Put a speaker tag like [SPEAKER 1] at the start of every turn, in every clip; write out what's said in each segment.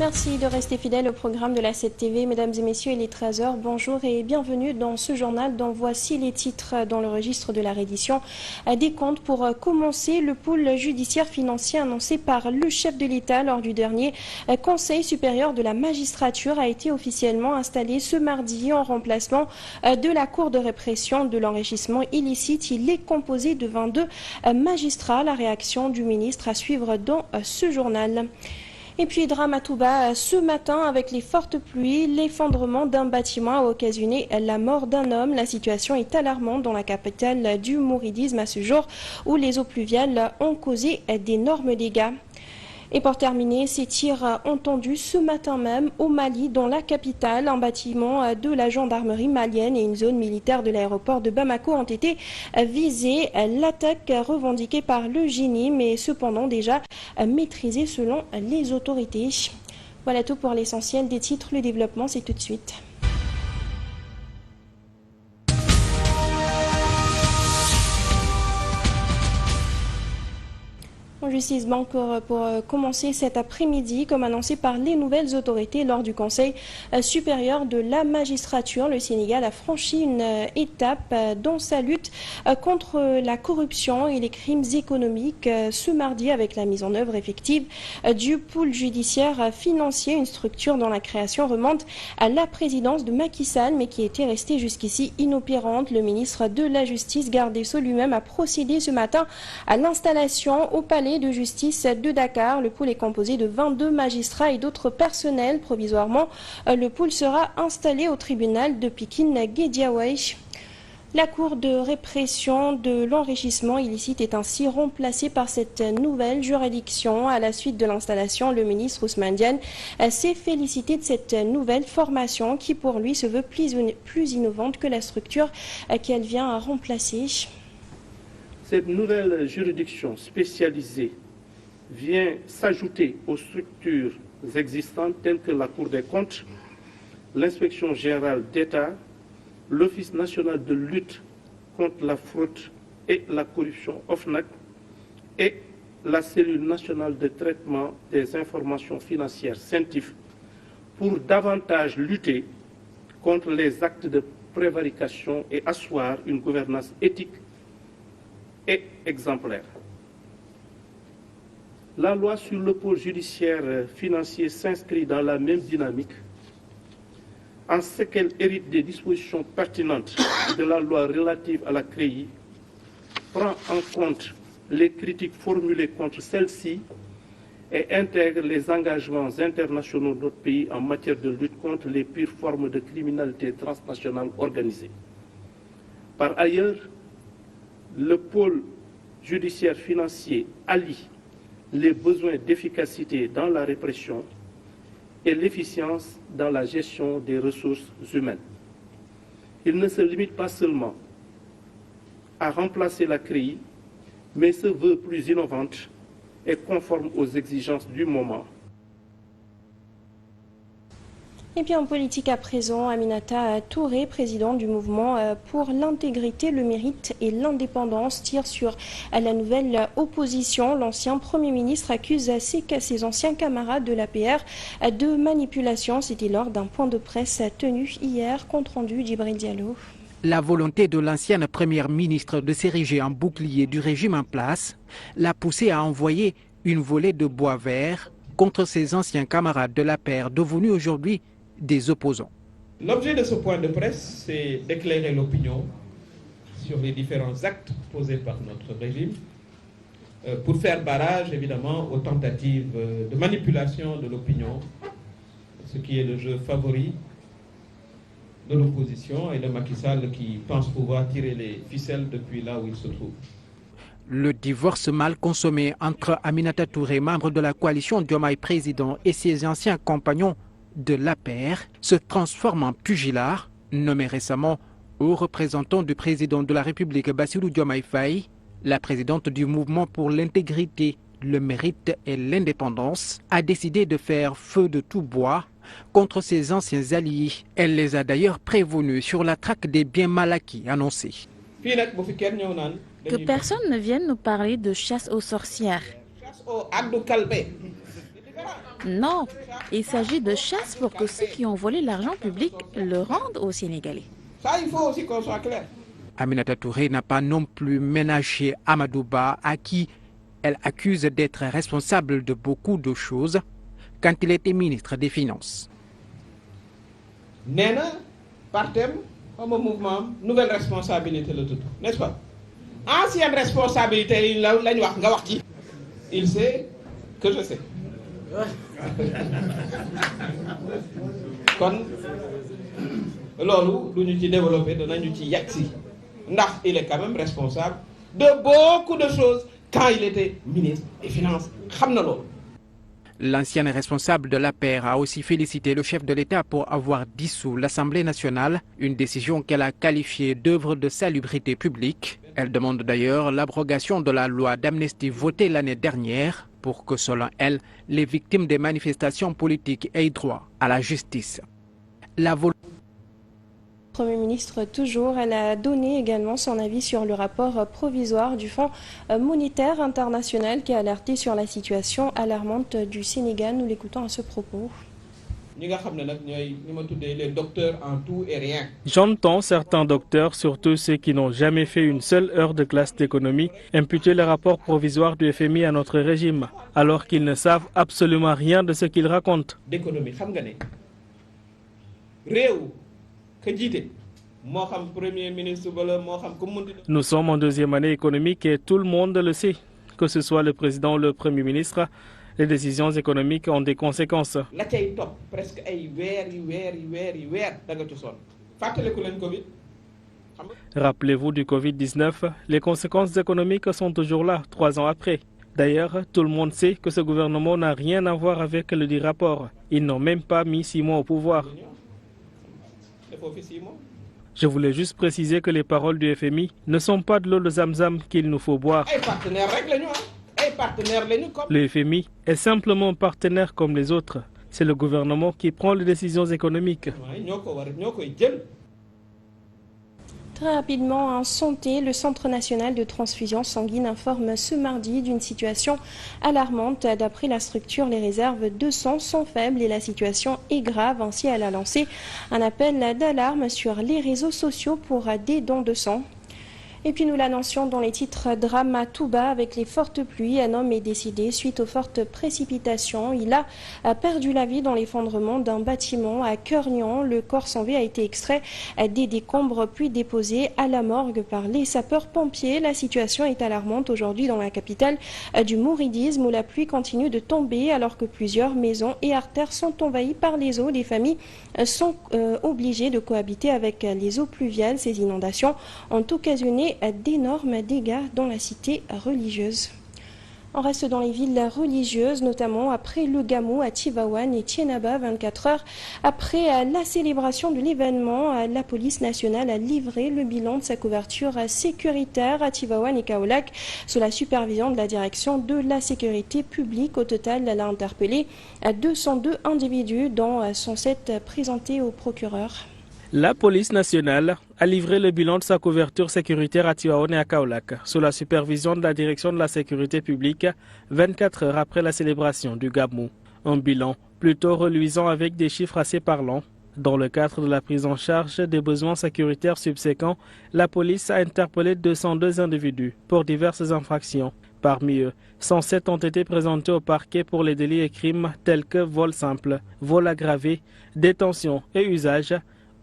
[SPEAKER 1] Merci de rester fidèles au programme de la 7TV. Mesdames et messieurs, il est 13h. Bonjour et bienvenue dans ce journal dont voici les titres dans le registre de la reddition des comptes. Pour commencer, le pôle judiciaire financier annoncé par le chef de l'État lors du dernier Conseil supérieur de la magistrature a été officiellement installé ce mardi en remplacement de la Cour de répression de l'enrichissement illicite. Il est composé de 22 magistrats. La réaction du ministre à suivre dans ce journal. Et puis drame à Touba ce matin avec les fortes pluies, l'effondrement d'un bâtiment a occasionné la mort d'un homme. La situation est alarmante dans la capitale du mouridisme à ce jour où les eaux pluviales ont causé d'énormes dégâts. Et pour terminer, ces tirs entendus ce matin même au Mali, dans la capitale. Un bâtiment de la gendarmerie malienne et une zone militaire de l'aéroport de Bamako ont été visés. L'attaque revendiquée par le JNIM est cependant déjà maîtrisée selon les autorités. Voilà tout pour l'essentiel des titres. Le développement, c'est tout de suite. En justice banque pour commencer cet après-midi, comme annoncé par les nouvelles autorités lors du Conseil supérieur de la magistrature, le Sénégal a franchi une étape dans sa lutte contre la corruption et les crimes économiques ce mardi avec la mise en œuvre effective du pôle judiciaire financier, une structure dont la création remonte à la présidence de Macky Sall, mais qui était restée jusqu'ici inopérante. Le ministre de la Justice, garde des Sceaux lui-même, a procédé ce matin à l'installation au palais de justice de Dakar. Le pôle est composé de 22 magistrats et d'autres personnels. Provisoirement, le pôle sera installé au tribunal de Pikine-Guédiawaye. La Cour de répression de l'enrichissement illicite est ainsi remplacée par cette nouvelle juridiction. À la suite de l'installation, le ministre Ousmane Diagne s'est félicité de cette nouvelle formation qui pour lui se veut plus innovante que la structure qu'elle vient à remplacer.
[SPEAKER 2] Cette nouvelle juridiction spécialisée vient s'ajouter aux structures existantes telles que la Cour des comptes, l'Inspection générale d'État, l'Office national de lutte contre la fraude et la corruption OFNAC et la cellule nationale de traitement des informations financières CENTIF pour davantage lutter contre les actes de prévarication et asseoir une gouvernance éthique et exemplaire. La loi sur le pôle judiciaire financier s'inscrit dans la même dynamique en ce qu'elle hérite des dispositions pertinentes de la loi relative à la CREI, prend en compte les critiques formulées contre celle-ci et intègre les engagements internationaux de notre pays en matière de lutte contre les pires formes de criminalité transnationale organisée. Par ailleurs, le pôle judiciaire financier allie les besoins d'efficacité dans la répression et l'efficience dans la gestion des ressources humaines. Il ne se limite pas seulement à remplacer la CREI, mais se veut plus innovante et conforme aux exigences du moment.
[SPEAKER 1] Et puis en politique à présent, Aminata Touré, présidente du mouvement pour l'intégrité, le mérite et l'indépendance, tire sur la nouvelle opposition. L'ancien Premier ministre accuse ses anciens camarades de l'APR de manipulation. C'était lors d'un point de presse tenu hier, compte rendu d'Ibrahim Diallo.
[SPEAKER 3] La volonté de l'ancienne Première ministre de s'ériger en bouclier du régime en place l'a poussé à envoyer une volée de bois vert contre ses anciens camarades de l'APR devenus aujourd'hui des opposants.
[SPEAKER 4] L'objet de ce point de presse, c'est d'éclairer l'opinion sur les différents actes posés par notre régime pour faire barrage, évidemment, aux tentatives de manipulation de l'opinion, ce qui est le jeu favori de l'opposition et de Macky Sall qui pense pouvoir tirer les ficelles depuis là où il se trouve.
[SPEAKER 3] Le divorce mal consommé entre Aminata Touré, membre de la coalition Diomaye Président, et ses anciens compagnons de l'APR se transforme en pugilat, nommé récemment haut représentant du président de la République Bassirou Diomaye Faye. La présidente du mouvement pour l'intégrité, le mérite et l'indépendance a décidé de faire feu de tout bois contre ses anciens alliés. Elle les a d'ailleurs prévenus sur la traque des biens mal acquis annoncés.
[SPEAKER 5] Que personne ne vienne nous parler de chasse aux sorcières.
[SPEAKER 6] Non, il s'agit de chasse pour que ceux qui ont volé l'argent public le rendent aux Sénégalais.
[SPEAKER 5] Ça, il faut aussi qu'on soit clair.
[SPEAKER 3] Aminata Touré n'a pas non plus ménagé Amadou Ba, à qui elle accuse d'être responsable de beaucoup de choses quand il était ministre des Finances.
[SPEAKER 5] Nena, par thème, comme un mouvement, nouvelle responsabilité le tout, n'est-ce pas? Ancienne responsabilité, il sait que je sais. Kon loolu lu ñu ci développé danañu ci yegg si ndax il est quand même responsable de beaucoup de choses quand il était ministre des Finances xam na loolu.
[SPEAKER 3] L'ancienne responsable de l'APR a aussi félicité le chef de l'État pour avoir dissous l'Assemblée nationale, une décision qu'elle a qualifiée d'œuvre de salubrité publique. Elle demande d'ailleurs l'abrogation de la loi d'amnistie votée l'année dernière pour que, selon elle, les victimes des manifestations politiques aient droit à la justice.
[SPEAKER 1] Premier ministre toujours, elle a donné également son avis sur le rapport provisoire du Fonds monétaire international qui a alerté sur la situation alarmante du Sénégal. Nous l'écoutons à ce propos.
[SPEAKER 5] Les docteurs en tout et rien.
[SPEAKER 7] J'entends certains docteurs, surtout ceux qui n'ont jamais fait une seule heure de classe d'économie, imputer le rapport provisoire du FMI à notre régime, alors qu'ils ne savent absolument rien de ce qu'ils racontent.
[SPEAKER 5] D'économie,
[SPEAKER 7] nous sommes en deuxième année économique et tout le monde le sait. Que ce soit le président ou le premier ministre, les décisions économiques ont des conséquences. Rappelez-vous du Covid-19, les conséquences économiques sont toujours là, 3 ans après. D'ailleurs, tout le monde sait que ce gouvernement n'a rien à voir avec le dit rapport. Ils n'ont même pas mis 6 mois au pouvoir. Je voulais juste préciser que les paroles du FMI ne sont pas de l'eau de Zamzam qu'il nous faut boire. Le FMI est simplement un partenaire comme les autres. C'est le gouvernement qui prend les décisions économiques.
[SPEAKER 1] Très rapidement, en santé, le Centre national de transfusion sanguine informe ce mardi d'une situation alarmante. D'après la structure, les réserves de sang sont faibles et la situation est grave. Ainsi, elle a lancé un appel d'alarme sur les réseaux sociaux pour des dons de sang. Et puis nous l'annoncions dans les titres, drame à Touba avec les fortes pluies. Un homme est décédé suite aux fortes précipitations. Il a perdu la vie dans l'effondrement d'un bâtiment à Keurnian. Le corps sans vie a été extrait des décombres puis déposé à la morgue par les sapeurs-pompiers. La situation est alarmante aujourd'hui dans la capitale du mouridisme où la pluie continue de tomber alors que plusieurs maisons et artères sont envahies par les eaux. Les familles sont obligées de cohabiter avec les eaux pluviales. Ces inondations ont occasionné d'énormes dégâts dans la cité religieuse. On reste dans les villes religieuses, notamment après le Gamou à Tivaouane et Thiénaba, 24 heures après la célébration de l'événement. La police nationale a livré le bilan de sa couverture sécuritaire à Tivaouane et Kaolack sous la supervision de la direction de la sécurité publique. Au total, elle a interpellé 202 individus, dont 107 présentés au procureur.
[SPEAKER 7] La police nationale a livré le bilan de sa couverture sécuritaire à Tivaouane et à Kaolack, sous la supervision de la direction de la sécurité publique, 24 heures après la célébration du Gamou. Un bilan plutôt reluisant avec des chiffres assez parlants. Dans le cadre de la prise en charge des besoins sécuritaires subséquents, la police a interpellé 202 individus pour diverses infractions. Parmi eux, 107 ont été présentés au parquet pour les délits et crimes tels que vol simple, vol aggravé, détention et usage,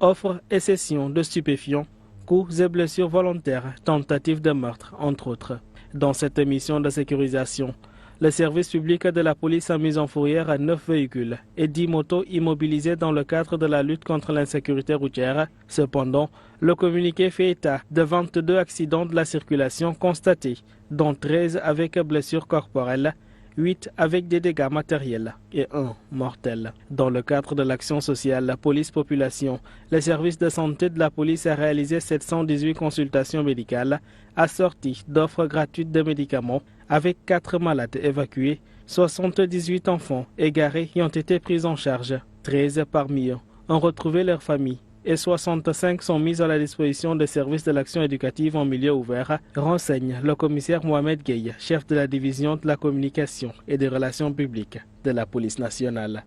[SPEAKER 7] offre et cession de stupéfiants, coups et blessures volontaires, tentatives de meurtre, entre autres. Dans cette mission de sécurisation, le service public de la police a mis en fourrière à 9 véhicules et 10 motos immobilisées dans le cadre de la lutte contre l'insécurité routière. Cependant, le communiqué fait état de 22 accidents de la circulation constatés, dont 13 avec blessures corporelles, 8 avec des dégâts matériels et 1 mortel. Dans le cadre de l'action sociale police-population, le service de santé de la police a réalisé 718 consultations médicales assorties d'offres gratuites de médicaments avec 4 malades évacués, 78 enfants égarés qui ont été pris en charge. 13 parmi eux ont retrouvé leur famille et 65 sont mis à la disposition des services de l'action éducative en milieu ouvert, renseigne le commissaire Mohamed Gueye, chef de la division de la communication et des relations publiques de la police nationale.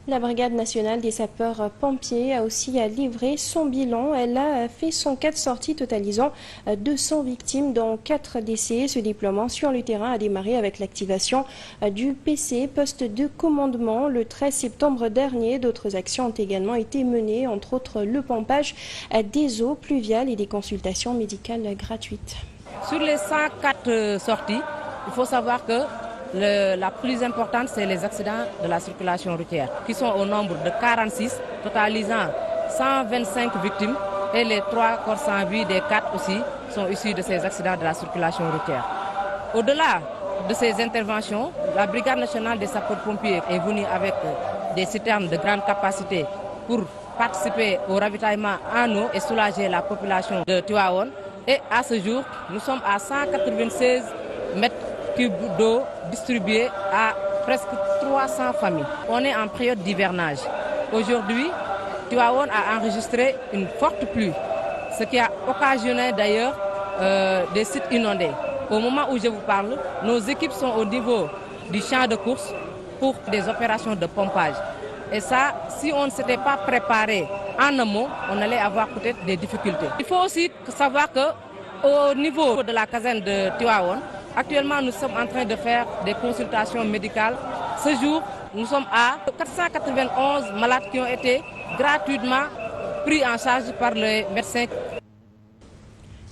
[SPEAKER 1] La brigade nationale des sapeurs-pompiers a aussi livré son bilan. Elle a fait 104 sorties totalisant 200 victimes dont 4 décès. Ce déploiement sur le terrain a démarré avec l'activation du PC, poste de commandement, le 13 septembre dernier. D'autres actions ont également été menées, entre autres le pompage des eaux pluviales et des consultations médicales gratuites.
[SPEAKER 8] Sur les 104 sorties, il faut savoir que la plus importante, c'est les accidents de la circulation routière, qui sont au nombre de 46, totalisant 125 victimes. Et les 3 corps sans vie des 4 aussi sont issus de ces accidents de la circulation routière. Au-delà de ces interventions, la Brigade nationale des sapeurs-pompiers est venue avec des citernes de grande capacité pour participer au ravitaillement en eau et soulager la population de Tivaouane. Et à ce jour, nous sommes à 196 mètres cubes d'eau distribués à presque 300 familles. On est en période d'hivernage. Aujourd'hui, Tivaouane a enregistré une forte pluie, ce qui a occasionné d'ailleurs des sites inondés. Au moment où je vous parle, nos équipes sont au niveau du champ de course pour des opérations de pompage. Et ça, si on ne s'était pas préparé en amont, on allait avoir peut-être des difficultés. Il faut aussi savoir qu'au niveau de la caserne de Tivaouane, actuellement, nous sommes en train de faire des consultations médicales. Ce jour, nous sommes à 491 malades qui ont été gratuitement pris en charge par les médecins.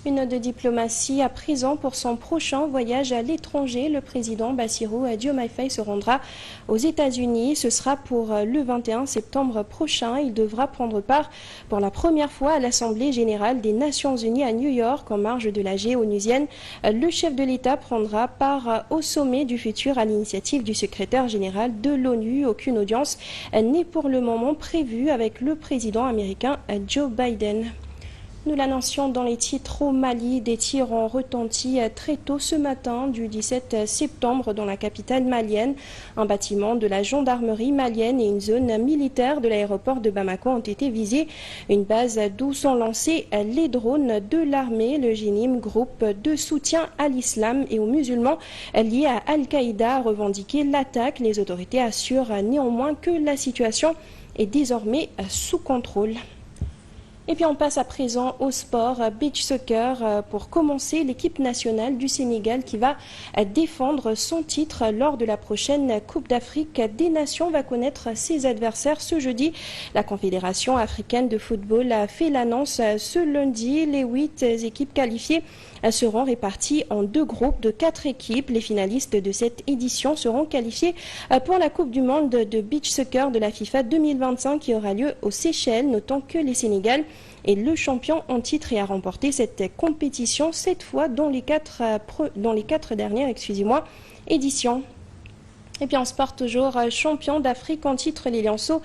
[SPEAKER 1] Une note de diplomatie à présent pour son prochain voyage à l'étranger. Le président Bassirou Diomaye Faye se rendra aux États-Unis. Ce sera pour le 21 septembre prochain. Il devra prendre part pour la première fois à l'Assemblée générale des Nations unies à New York en marge de la G-onusienne. Le chef de l'État prendra part au sommet du futur à l'initiative du secrétaire général de l'ONU. Aucune audience n'est pour le moment prévue avec le président américain Joe Biden. Nous l'annoncions dans les titres au Mali. Des tirs ont retenti très tôt ce matin du 17 septembre dans la capitale malienne. Un bâtiment de la gendarmerie malienne et une zone militaire de l'aéroport de Bamako ont été visés. Une base d'où sont lancés les drones de l'armée. Le GENIM, groupe de soutien à l'islam et aux musulmans liés à Al-Qaïda, a revendiqué l'attaque. Les autorités assurent néanmoins que la situation est désormais sous contrôle. Et puis on passe à présent au sport beach soccer. Pour commencer, l'équipe nationale du Sénégal qui va défendre son titre lors de la prochaine Coupe d'Afrique des Nations va connaître ses adversaires ce jeudi. La Confédération africaine de football a fait l'annonce ce lundi. Les 8 équipes qualifiées seront réparties en 2 groupes de 4 équipes. Les finalistes de cette édition seront qualifiés pour la Coupe du monde de beach soccer de la FIFA 2025 qui aura lieu aux Seychelles. Notons que les Sénégal est le champion en titre et a remporté cette compétition 7 fois dans les 4 dernières éditions. Et puis en sport toujours, champion d'Afrique en titre, les Lionceaux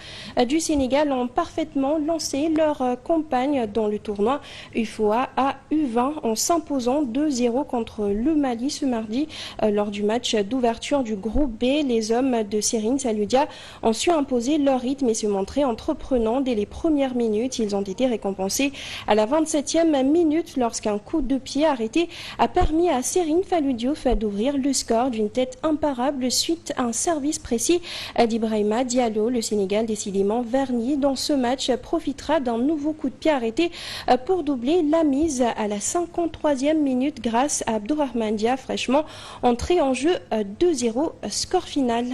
[SPEAKER 1] du Sénégal ont parfaitement lancé leur campagne dans le tournoi UFOA à U20 en s'imposant 2-0 contre le Mali ce mardi. Lors du match d'ouverture du groupe B, les hommes de Serine Saludia ont su imposer leur rythme et se montrer entreprenants dès les premières minutes. Ils ont été récompensés à la 27e minute lorsqu'un coup de pied arrêté a permis à Serine Faludiouf d'ouvrir le score d'une tête imparable suite à un service précis d'Ibrahima Diallo. Le Sénégal, décidément verni dans ce match, profitera d'un nouveau coup de pied arrêté pour doubler la mise à la 53e minute grâce à Abdourahmane Dia, fraîchement entré en jeu 2-0, score final.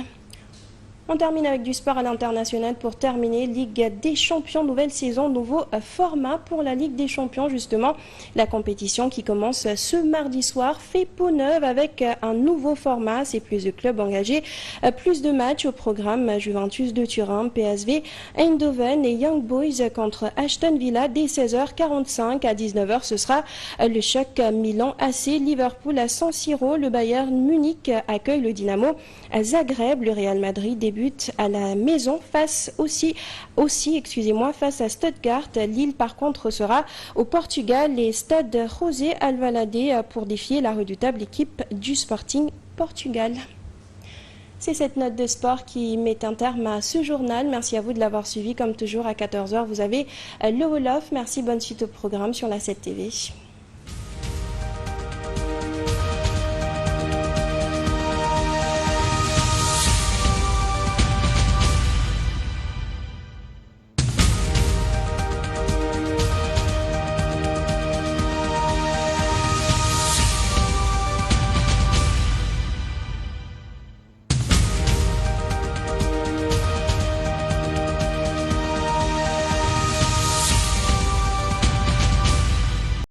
[SPEAKER 1] On termine avec du sport à l'international pour terminer. Ligue des Champions, nouvelle saison, nouveau format pour la Ligue des Champions justement. La compétition qui commence ce mardi soir fait peau neuve avec un nouveau format. C'est plus de clubs engagés, plus de matchs au programme. Juventus de Turin, PSV, Eindhoven et Young Boys contre Aston Villa dès 16h45. À 19h, ce sera le choc Milan AC, Liverpool à San Siro. Le Bayern Munich accueille le Dynamo à Zagreb. Le Real Madrid débute à la maison face à Stuttgart. Lille par contre sera au Portugal et Stade José Alvalade pour défier la redoutable équipe du Sporting Portugal. C'est cette note de sport qui met un terme à ce journal. Merci à vous de l'avoir suivi. Comme toujours, à 14h, vous avez le Wolof. Merci, bonne suite au programme sur la 7 TV.